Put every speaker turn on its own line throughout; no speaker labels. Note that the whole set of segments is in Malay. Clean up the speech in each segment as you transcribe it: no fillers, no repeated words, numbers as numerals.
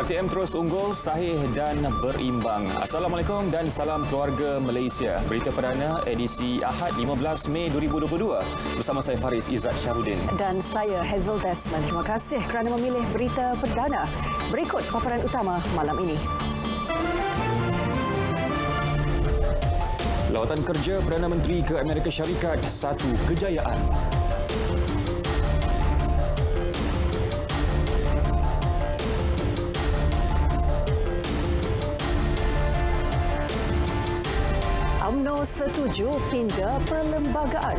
RTM terus unggul, sahih dan berimbang. Assalamualaikum dan salam keluarga Malaysia. Berita perdana edisi Ahad 15 Mei 2022 bersama saya Faris Izzat Syahrudin.
Dan saya Hazel Desmond. Terima kasih kerana memilih berita perdana. Berikut paparan utama malam ini.
Lawatan kerja Perdana Menteri ke Amerika Syarikat, satu kejayaan.
UMNO setuju pindah perlembagaan.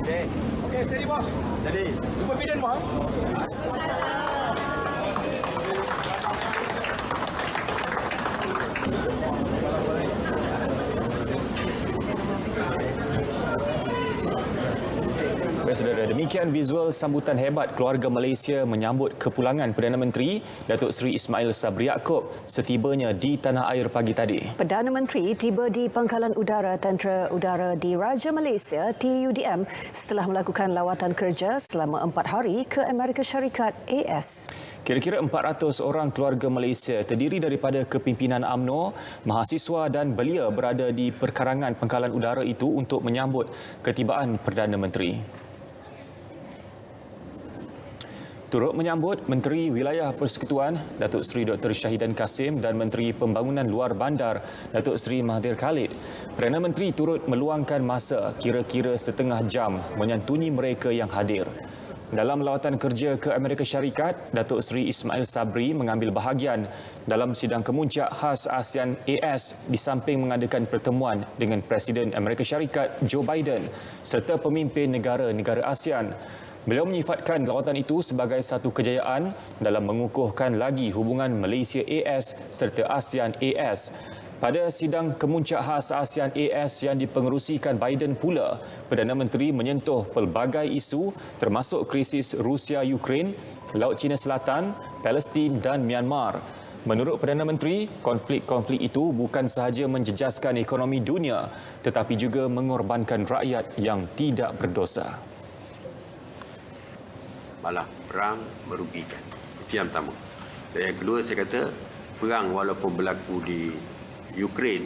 Okey, steady bos. Jadi, jumpa Biden bos.
Baik saudara, demikian visual sambutan hebat keluarga Malaysia menyambut kepulangan Perdana Menteri Datuk Seri Ismail Sabri Yaakob setibanya di tanah air pagi tadi.
Perdana Menteri tiba di Pangkalan Udara Tentera Udara di Raja Malaysia TUDM setelah melakukan lawatan kerja selama 4 hari ke Amerika Syarikat AS.
Kira-kira 400 orang keluarga Malaysia terdiri daripada kepimpinan UMNO, mahasiswa dan belia berada di perkarangan Pangkalan Udara itu untuk menyambut ketibaan Perdana Menteri. Turut menyambut Menteri Wilayah Persekutuan Datuk Seri Dr. Syahidan Kasim dan Menteri Pembangunan Luar Bandar Datuk Seri Mahathir Khalid. Perdana Menteri turut meluangkan masa kira-kira setengah jam menyantuni mereka yang hadir. Dalam lawatan kerja ke Amerika Syarikat, Datuk Seri Ismail Sabri mengambil bahagian dalam sidang kemuncak khas ASEAN AS di samping mengadakan pertemuan dengan Presiden Amerika Syarikat Joe Biden serta pemimpin negara-negara ASEAN. Beliau menyifatkan lawatan itu sebagai satu kejayaan dalam mengukuhkan lagi hubungan Malaysia AS serta ASEAN AS. Pada sidang kemuncak khas ASEAN AS yang dipengerusikan Biden pula, Perdana Menteri menyentuh pelbagai isu termasuk krisis Rusia-Ukraine, Laut Cina Selatan, Palestin dan Myanmar. Menurut Perdana Menteri, konflik-konflik itu bukan sahaja menjejaskan ekonomi dunia tetapi juga mengorbankan rakyat yang tidak berdosa.
Malah perang merugikan. Itu yang pertama. Dan yang kedua saya kata, perang walaupun berlaku di Ukraine,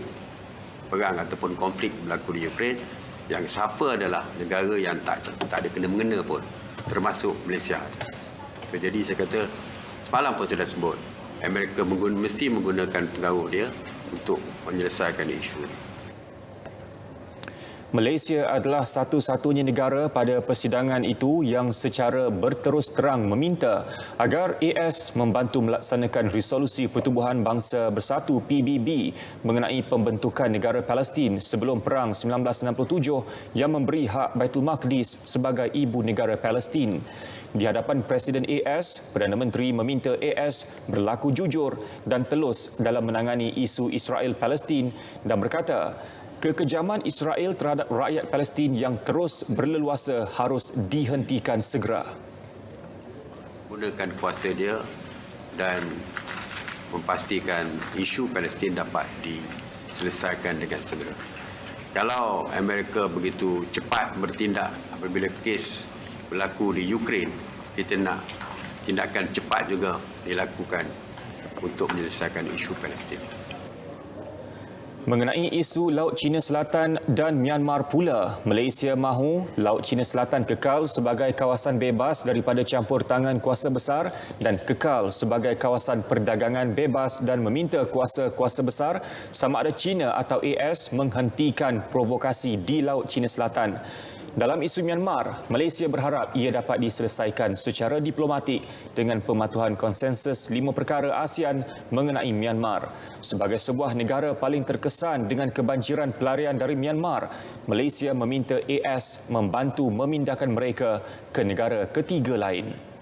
perang ataupun konflik berlaku di Ukraine, yang suffer adalah negara yang tak ada kena-mengena pun, termasuk Malaysia. Jadi saya kata, semalam pun sudah sebut, Amerika mesti menggunakan pengaruh dia untuk menyelesaikan isu ini.
Malaysia adalah satu-satunya negara pada persidangan itu yang secara berterus terang meminta agar AS membantu melaksanakan Resolusi Pertubuhan Bangsa Bersatu PBB mengenai pembentukan negara Palestin sebelum Perang 1967 yang memberi hak Baitul Maqdis sebagai ibu negara Palestin. Di hadapan Presiden AS, Perdana Menteri meminta AS berlaku jujur dan telus dalam menangani isu Israel-Palestin dan berkata, kekejaman Israel terhadap rakyat Palestin yang terus berleluasa harus dihentikan segera.
Gunakan kuasa dia dan memastikan isu Palestin dapat diselesaikan dengan segera. Kalau Amerika begitu cepat bertindak apabila kes berlaku di Ukraine, kita nak tindakan cepat juga dilakukan untuk menyelesaikan isu Palestin.
Mengenai isu Laut Cina Selatan dan Myanmar pula, Malaysia mahu Laut Cina Selatan kekal sebagai kawasan bebas daripada campur tangan kuasa besar dan kekal sebagai kawasan perdagangan bebas dan meminta kuasa-kuasa besar sama ada China atau AS menghentikan provokasi di Laut Cina Selatan. Dalam isu Myanmar, Malaysia berharap ia dapat diselesaikan secara diplomatik dengan pematuhan konsensus 5 perkara ASEAN mengenai Myanmar. Sebagai sebuah negara paling terkesan dengan kebanjiran pelarian dari Myanmar, Malaysia meminta AS membantu memindahkan mereka ke negara ketiga lain.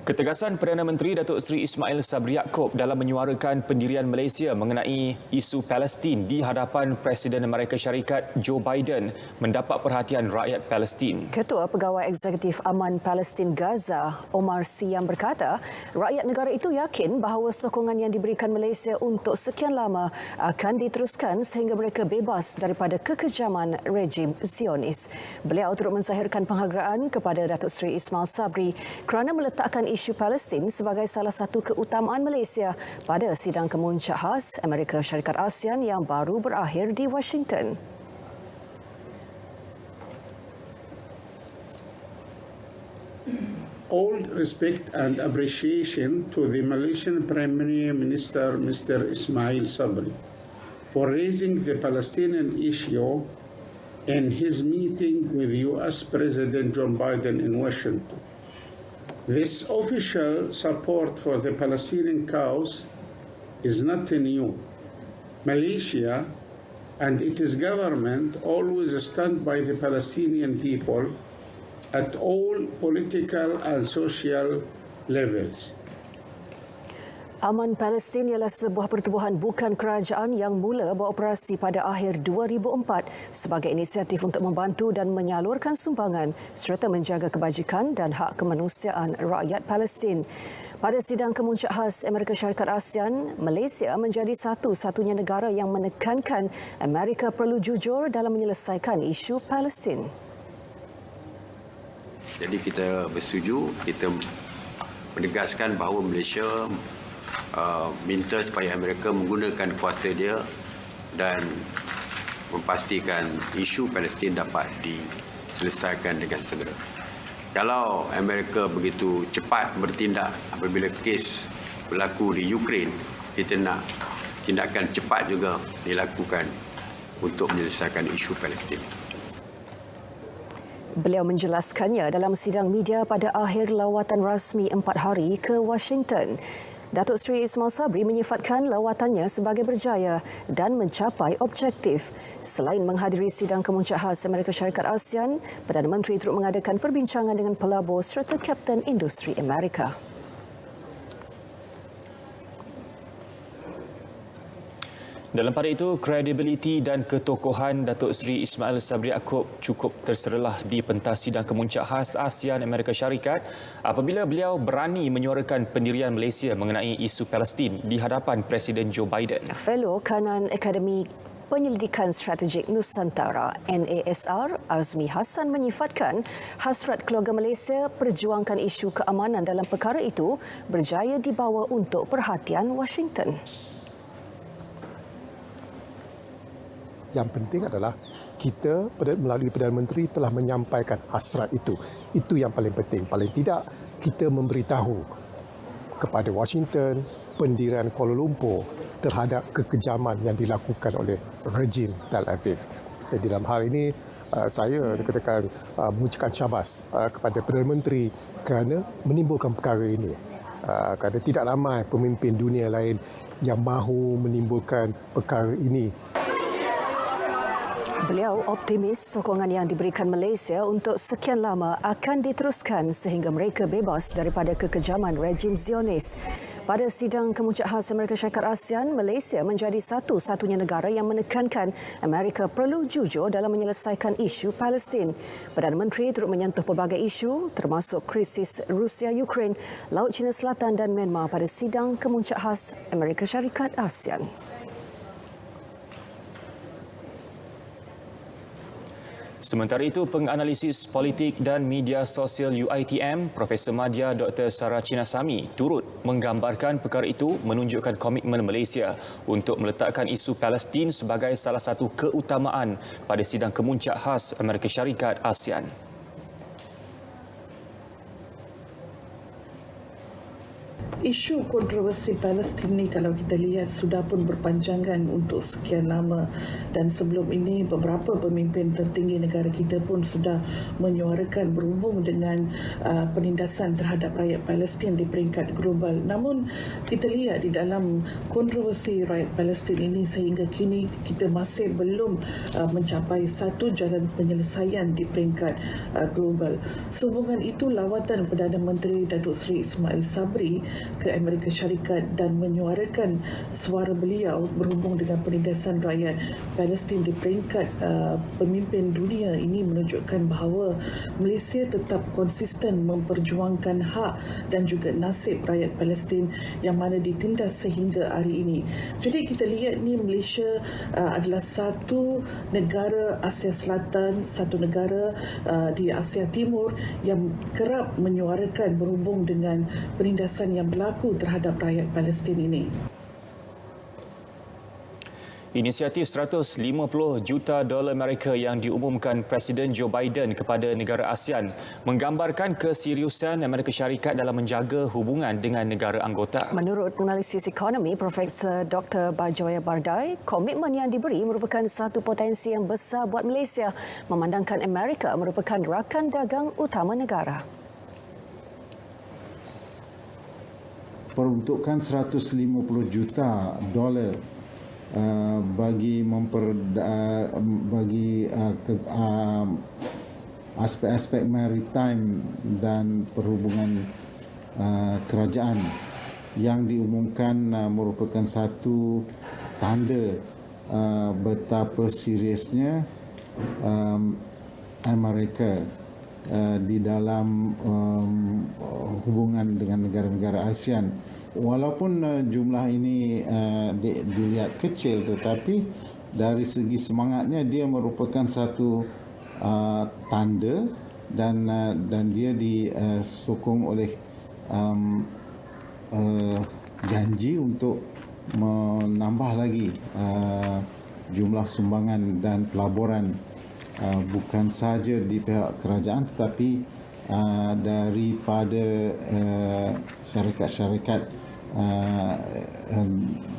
Ketegasan Perdana Menteri Datuk Seri Ismail Sabri Yaakob dalam menyuarakan pendirian Malaysia mengenai isu Palestin di hadapan Presiden Amerika Syarikat Joe Biden mendapat perhatian rakyat Palestin.
Ketua Pegawai Eksekutif Aman Palestin Gaza, Omar Siam berkata, rakyat negara itu yakin bahawa sokongan yang diberikan Malaysia untuk sekian lama akan diteruskan sehingga mereka bebas daripada kekejaman rejim Zionis. Beliau turut menzahirkan penghargaan kepada Datuk Seri Ismail Sabri kerana meletakkan isu Palestin sebagai salah satu keutamaan Malaysia pada sidang kemuncak khas Amerika Syarikat ASEAN yang baru berakhir di Washington.
All respect and appreciation to the Malaysian Prime Minister Mr. Ismail Sabri for raising the Palestinian issue in his meeting with US President Joe Biden in Washington. This official support for the Palestinian cause is not new. Malaysia and its government always stand by the Palestinian people at all political and social levels.
Aman Palestin ialah sebuah pertubuhan bukan kerajaan yang mula beroperasi pada akhir 2004 sebagai inisiatif untuk membantu dan menyalurkan sumbangan serta menjaga kebajikan dan hak kemanusiaan rakyat Palestin. Pada sidang kemuncak khas Amerika Syarikat ASEAN, Malaysia menjadi satu-satunya negara yang menekankan Amerika perlu jujur dalam menyelesaikan isu Palestin.
Jadi kita bersetuju, kita menegaskan bahawa Malaysia minta supaya Amerika menggunakan kuasa dia dan memastikan isu Palestin dapat diselesaikan dengan segera. Kalau Amerika begitu cepat bertindak apabila kes berlaku di Ukraine, kita nak tindakan cepat juga dilakukan untuk menyelesaikan isu Palestin.
Beliau menjelaskannya dalam sidang media pada akhir lawatan rasmi 4 hari ke Washington. Datuk Seri Ismail Sabri menyifatkan lawatannya sebagai berjaya dan mencapai objektif. Selain menghadiri sidang kemuncak khas Amerika Syarikat ASEAN, Perdana Menteri turut mengadakan perbincangan dengan pelabur serta Kapten Industri Amerika.
Dalam pada itu, kredibiliti dan ketokohan Datuk Seri Ismail Sabri Yaakob cukup terseralah di pentas sidang kemuncak khas ASEAN Amerika Syarikat apabila beliau berani menyuarakan pendirian Malaysia mengenai isu Palestin di hadapan Presiden Joe Biden.
Fellow Kanan Akademi Penyelidikan Strategik Nusantara NASR Azmi Hassan menyifatkan hasrat keluarga Malaysia perjuangkan isu keamanan dalam perkara itu berjaya dibawa untuk perhatian Washington.
Yang penting adalah kita melalui Perdana Menteri telah menyampaikan hasrat itu. Itu yang paling penting. Paling tidak kita memberitahu kepada Washington, pendirian Kuala Lumpur terhadap kekejaman yang dilakukan oleh rejim Tel Aviv. Jadi dalam hal ini saya katakan mengucapkan syabas kepada Perdana Menteri kerana menimbulkan perkara ini. Kerana tidak ramai pemimpin dunia lain yang mahu menimbulkan perkara ini.
Beliau optimis sokongan yang diberikan Malaysia untuk sekian lama akan diteruskan sehingga mereka bebas daripada kekejaman rejim Zionis. Pada sidang kemuncak khas Amerika Syarikat ASEAN, Malaysia menjadi satu-satunya negara yang menekankan Amerika perlu jujur dalam menyelesaikan isu Palestin. Perdana Menteri turut menyentuh pelbagai isu termasuk krisis Rusia-Ukraine, Laut Cina Selatan dan Myanmar pada sidang kemuncak khas Amerika Syarikat ASEAN.
Sementara itu, penganalisis politik dan media sosial UiTM, Profesor Madya Dr. Sarah Chinasamy turut menggambarkan perkara itu menunjukkan komitmen Malaysia untuk meletakkan isu Palestin sebagai salah satu keutamaan pada sidang kemuncak khas Amerika Syarikat ASEAN.
Isu kontroversi Palestin ni kalau kita lihat sudah pun berpanjangan untuk sekian lama, dan sebelum ini beberapa pemimpin tertinggi negara kita pun sudah menyuarakan berhubung dengan penindasan terhadap rakyat Palestin di peringkat global. Namun kita lihat di dalam kontroversi rakyat Palestin ini sehingga kini kita masih belum mencapai satu jalan penyelesaian di peringkat global. Sehubungan itu lawatan Perdana Menteri Datuk Seri Ismail Sabri ke Amerika Syarikat dan menyuarakan suara beliau berhubung dengan penindasan rakyat Palestin di peringkat pemimpin dunia ini menunjukkan bahawa Malaysia tetap konsisten memperjuangkan hak dan juga nasib rakyat Palestin yang mana ditindas sehingga hari ini. Jadi kita lihat ni Malaysia adalah satu negara Asia Selatan, satu negara di Asia Timur yang kerap menyuarakan berhubung dengan penindasan yang berlaku terhadap rakyat Palestin ini.
Inisiatif $150 juta Amerika yang diumumkan Presiden Joe Biden kepada negara ASEAN menggambarkan keseriusan Amerika Syarikat dalam menjaga hubungan dengan negara anggota.
Menurut analisis ekonomi Profesor Dr. Bajoya Bardai, komitmen yang diberi merupakan satu potensi yang besar buat Malaysia memandangkan Amerika merupakan rakan dagang utama negara.
Peruntukan $150 juta bagi aspek-aspek maritime dan perhubungan kerajaan yang diumumkan merupakan satu tanda betapa seriusnya Amerika di dalam hubungan dengan negara-negara ASEAN. Walaupun jumlah ini dilihat kecil, tetapi dari segi semangatnya dia merupakan satu tanda dan dia disokong oleh janji untuk menambah lagi jumlah sumbangan dan pelaburan bukan sahaja di pihak kerajaan tetapi daripada syarikat-syarikat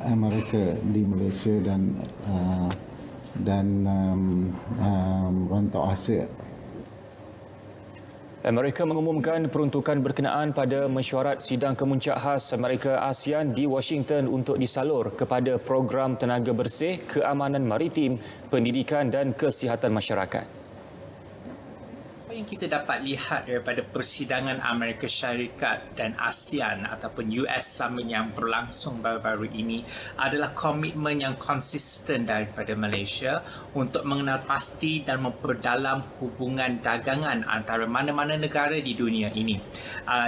Amerika di Malaysia dan rantau Asia.
Amerika mengumumkan peruntukan berkenaan pada mesyuarat sidang kemuncak khas Amerika ASEAN di Washington untuk disalur kepada program tenaga bersih, keamanan maritim, pendidikan dan kesihatan masyarakat.
Yang kita dapat lihat daripada persidangan Amerika Syarikat dan ASEAN ataupun US Summit yang berlangsung baru-baru ini adalah komitmen yang konsisten daripada Malaysia untuk mengenal pasti dan memperdalam hubungan dagangan antara mana-mana negara di dunia ini.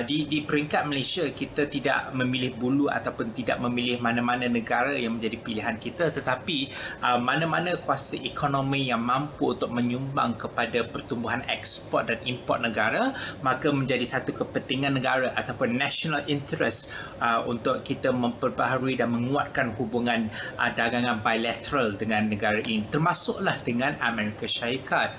Di peringkat Malaysia, kita tidak memilih bulu ataupun tidak memilih mana-mana negara yang menjadi pilihan kita, tetapi mana-mana kuasa ekonomi yang mampu untuk menyumbang kepada pertumbuhan ekspor dan import negara, maka menjadi satu kepentingan negara ataupun national interest untuk kita memperbaharui dan menguatkan hubungan dagangan bilateral dengan negara ini, termasuklah dengan Amerika Syarikat.